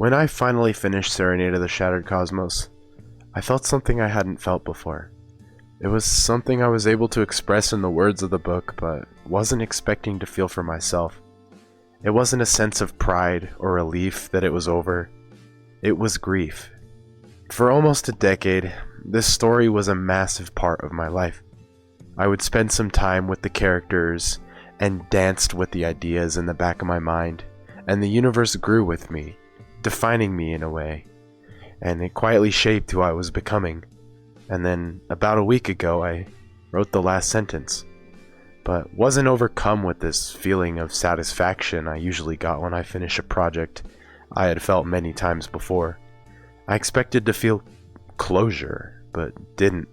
When I finally finished Serenade of the Shattered Cosmos, I felt something I hadn't felt before. It was something I was able to express in the words of the book, but wasn't expecting to feel for myself. It wasn't a sense of pride or relief that it was over. It was grief. For almost a decade, this story was a massive part of my life. I would spend some time with the characters and danced with the ideas in the back of my mind, and the universe grew with me, defining me in a way, and it quietly shaped who I was becoming. And then, about a week ago, I wrote the last sentence, but wasn't overcome with this feeling of satisfaction I usually got when I finish a project I had felt many times before. I expected to feel closure, but didn't.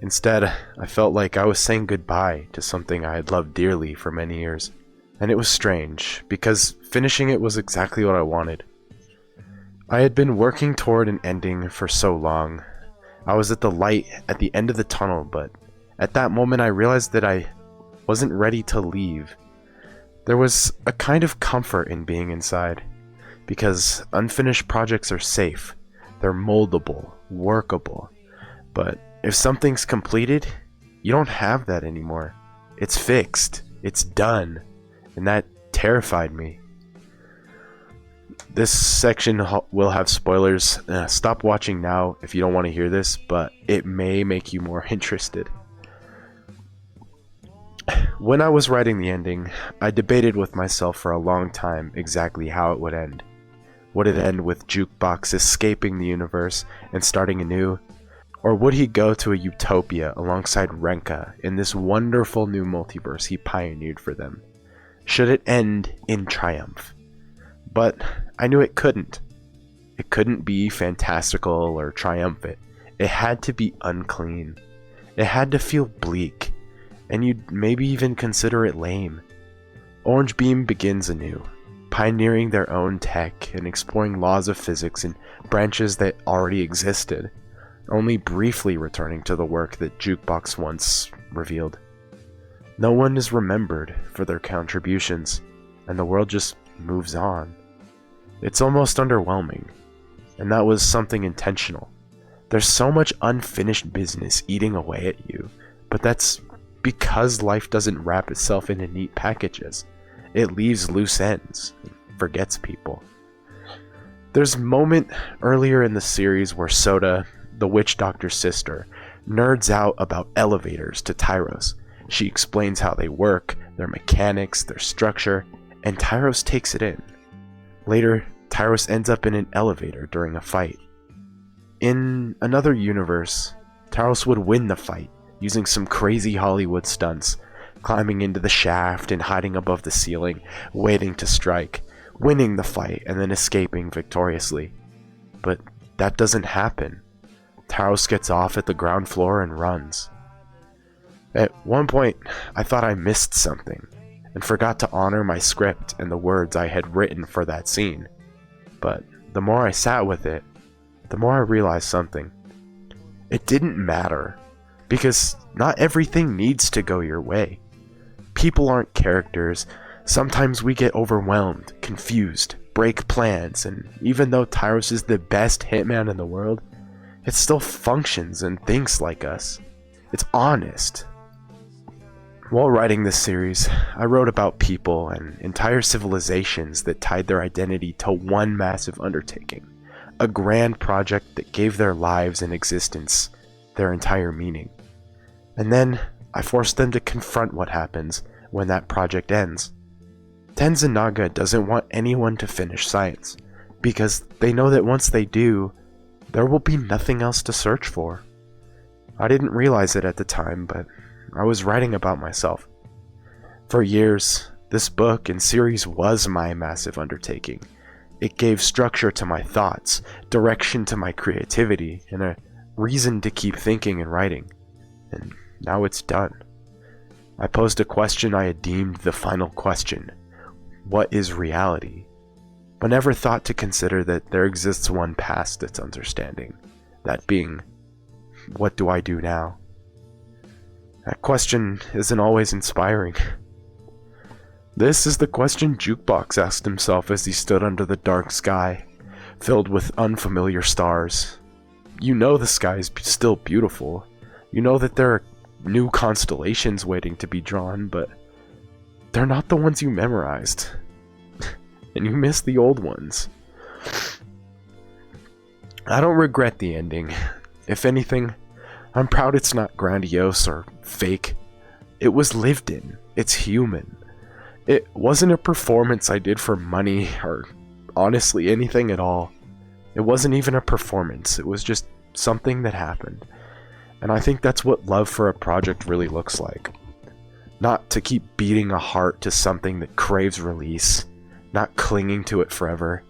Instead, I felt like I was saying goodbye to something I had loved dearly for many years. And it was strange, because finishing it was exactly what I wanted. I had been working toward an ending for so long. I was at the light at the end of the tunnel, but at that moment I realized that I wasn't ready to leave. There was a kind of comfort in being inside, because unfinished projects are safe. They're moldable, workable. But if something's completed, you don't have that anymore. It's fixed. It's done. And that terrified me. This section will have spoilers. Stop watching now if you don't want to hear this, but it may make you more interested. When I was writing the ending, I debated with myself for a long time exactly how it would end. Would it end with Jukebox escaping the universe and starting anew? Or would he go to a utopia alongside Renka in this wonderful new multiverse he pioneered for them? Should it end in triumph? But I knew it couldn't. It couldn't be fantastical or triumphant. It had to be unclean. It had to feel bleak, and you'd maybe even consider it lame. Orange Beam begins anew, pioneering their own tech and exploring laws of physics in branches that already existed, only briefly returning to the work that Jukebox once revealed. No one is remembered for their contributions, and the world just moves on. It's almost underwhelming, and that was something intentional. There's so much unfinished business eating away at you, but that's because life doesn't wrap itself into neat packages. It leaves loose ends and forgets people. There's a moment earlier in the series where Soda, the witch doctor's sister, nerds out about elevators to Tyros. She explains how they work, their mechanics, their structure, and Tyros takes it in. Later, Tyros ends up in an elevator during a fight. In another universe, Tyros would win the fight using some crazy Hollywood stunts, climbing into the shaft and hiding above the ceiling, waiting to strike, winning the fight, and then escaping victoriously. But that doesn't happen. Tyros gets off at the ground floor and runs. At one point, I thought I missed something, and forgot to honor my script and the words I had written for that scene. But the more I sat with it, the more I realized something. It didn't matter, because not everything needs to go your way. People aren't characters. Sometimes we get overwhelmed, confused, break plans, and even though Tyros is the best hitman in the world, it still functions and thinks like us. It's honest. While writing this series, I wrote about people and entire civilizations that tied their identity to one massive undertaking, a grand project that gave their lives and existence their entire meaning. And then I forced them to confront what happens when that project ends. Tenzin Naga doesn't want anyone to finish science, because they know that once they do, there will be nothing else to search for. I didn't realize it at the time, but I was writing about myself. For years, this book and series was my massive undertaking. It gave structure to my thoughts, direction to my creativity, and a reason to keep thinking and writing. And now it's done. I posed a question I had deemed the final question. What is reality? But never thought to consider that there exists one past its understanding. That being, what do I do now? That question isn't always inspiring. This is the question Jukebox asked himself as he stood under the dark sky, filled with unfamiliar stars. You know the sky is still beautiful. You know that there are new constellations waiting to be drawn, but they're not the ones you memorized. And you miss the old ones. I don't regret the ending. If anything, I'm proud it's not grandiose or fake. It was lived in. It's human. It wasn't a performance I did for money or honestly anything at all. It wasn't even a performance. It was just something that happened. And I think that's what love for a project really looks like. Not to keep beating a heart to something that craves release, not clinging to it forever,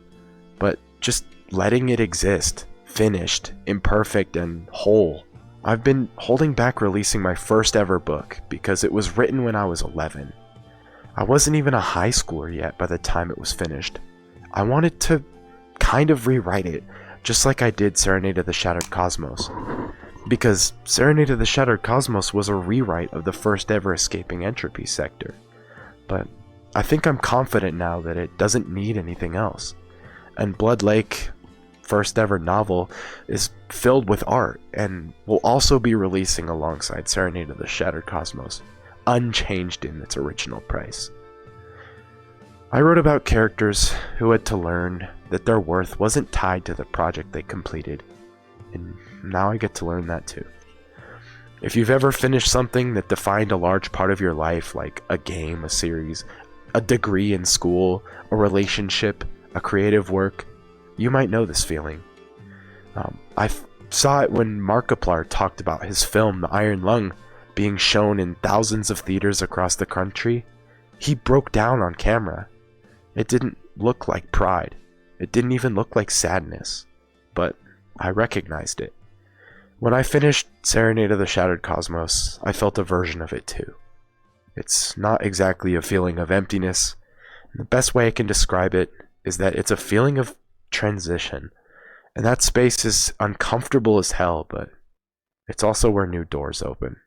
but just letting it exist, finished, imperfect, and whole. I've been holding back releasing my first ever book because it was written when I was 11. I wasn't even a high schooler yet by the time it was finished. I wanted to kind of rewrite it, just like I did Serenade of the Shattered Cosmos. Because Serenade of the Shattered Cosmos was a rewrite of the first ever Escaping Entropy sector. But I think I'm confident now that it doesn't need anything else. And Blood Lake, first ever novel, is filled with art and will also be releasing alongside Serenade of the Shattered Cosmos, unchanged in its original price. I wrote about characters who had to learn that their worth wasn't tied to the project they completed, and now I get to learn that too. If you've ever finished something that defined a large part of your life, like a game, a series, a degree in school, a relationship, a creative work, you might know this feeling. I saw it when Markiplier talked about his film, The Iron Lung, being shown in thousands of theaters across the country. He broke down on camera. It didn't look like pride. It didn't even look like sadness. But I recognized it. When I finished Serenade of the Shattered Cosmos, I felt a version of it too. It's not exactly a feeling of emptiness. The best way I can describe it is that it's a feeling of transition. And that space is uncomfortable as hell, but it's also where new doors open.